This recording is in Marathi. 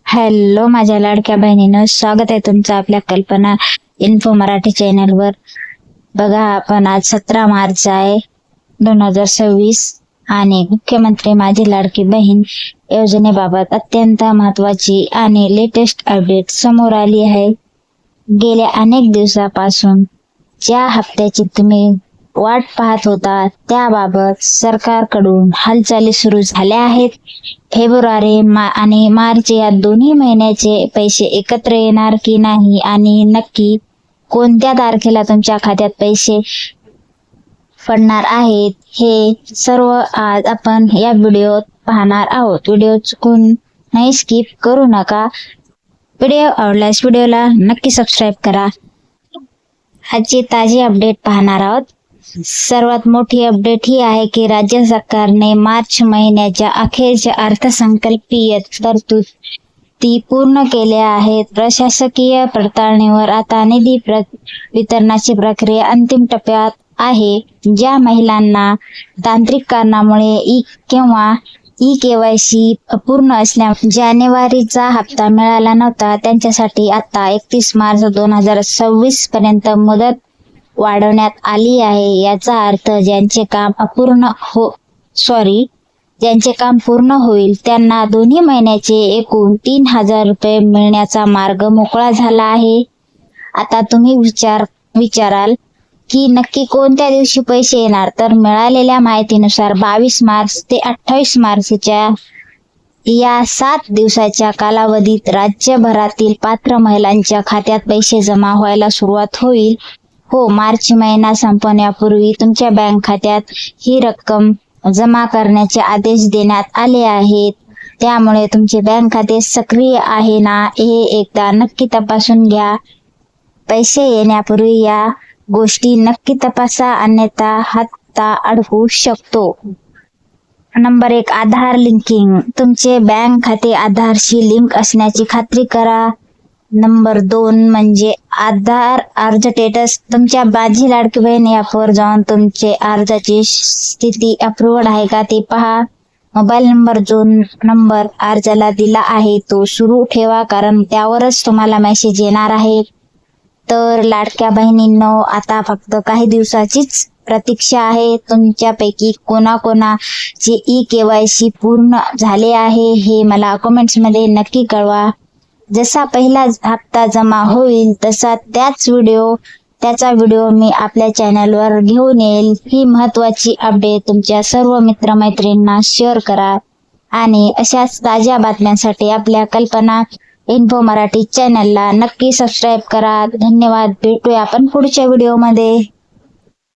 हॅलो माझ्या लाडक्या बहिणीनं, स्वागत आहे तुमचं आपल्या कल्पना इन्फो मराठी चॅनलवर। बघा, आपण आज 17 मार्च आहे 2026 आणि मुख्यमंत्री माझी लाडकी बहीण योजनेबाबत अत्यंत महत्वाची आणि लेटेस्ट अपडेट समोर आली आहे। गेल्या अनेक दिवसापासून ज्या हप्त्याची तुम्ही वाट पाहत होता त्याबाबत सरकारकडून हालचाली सुरू झाल्या आहेत। फेब्रुवारी आणि मार्च या दोन्ही महिन्याचे पैसे एकत्र येणार की नाही आणि नक्की कोणत्या तारखेला तुमच्या खात्यात पैसे पडणार आहेत हे सर्व आज आपण या व्हिडिओत पाहणार आहोत। व्हिडिओ चुकून नाही स्किप करू नका। व्हिडिओ आवडल्यास व्हिडिओला नक्की सबस्क्राईब करा। आजची ताजी अपडेट पाहणार आहोत। सर्वात मोठी अपडेट ही आहे की राज्य सरकारने मार्च महिन्याच्या अखेरच्या अर्थसंकल्पीय तरतूद ती पूर्ण केल्या आहेत। प्रशासकीय पडताळणीवर आता निधी वितरणाची प्रक्रिया अंतिम टप्प्यात आहे। ज्या महिलांना तांत्रिक कारणामुळे ई केवायसी अपूर्ण असल्यामुळे जानेवारीचा हप्ता मिळाला नव्हता त्यांच्यासाठी आता 31 मार्च 2026 पर्यंत मुदत वाढवण्यात आली आहे। याचा अर्थ ज्यांचे काम पूर्ण होईल त्यांना दोन्ही महिन्याचे एकूण 3000 रुपये मिळण्याचा मार्ग मोकळा झाला आहे। आता तुम्ही विचाराल की नक्की कोणत्या दिवशी पैसे येणार, तर मिळालेल्या माहितीनुसार 22 मार्च ते 28 मार्चच्या या 7 दिवसाच्या कालावधीत राज्यभरातील पात्र महिलांच्या खात्यात पैसे जमा व्हायला सुरुवात होईल। हो, मार्च महिना संपण्यापूर्वी तुमच्या बँक खात्यात ही रक्कम जमा करण्याचे आदेश देण्यात आले आहेत। त्यामुळे तुमचे बँक खाते सक्रिय आहे ना हे एकदा नक्की तपासून घ्या। पैसे येण्यापूर्वी या गोष्टी नक्की तपासा, अन्यथा हप्ता अडकू शकतो। नंबर 1, आधार लिंकिंग। तुमचे बँक खाते आधारशी लिंक असण्याची खात्री करा। नंबर 2 म्हणजे आधार अर्ज स्टेटस। तुमच्या माझी लाडकी बहीण ॲपवर जाऊन तुमचे अर्जाची स्थिती अप्रूव्ड आहे का ते पहा। मोबाईल नंबर जो नंबर अर्जाला दिला आहे तो सुरू ठेवा, कारण त्यावरच तुम्हाला मेसेज येणार आहे। तर लाडक्या बहिणींनो, आता फक्त काही दिवसाचीच प्रतीक्षा आहे। तुमच्यापैकी कोणाकोणाचे ई केवायसी पूर्ण झाले आहे हे मला कमेंट्स मध्ये नक्की कळवा। जसा पहिला हप्ता जमा होईल तसा त्याचा व्हिडिओ मी आपल्या चॅनलवर घेऊन येईल। ही महत्वाची अपडेट तुमच्या सर्व मित्रमैत्रिणींना शेअर करा आणि अशाच ताज्या बातम्यांसाठी आपल्या कल्पना इन्फो मराठी चॅनलला नक्की सबस्क्राईब करा। धन्यवाद। भेटूया आपण पुढच्या व्हिडिओमध्ये।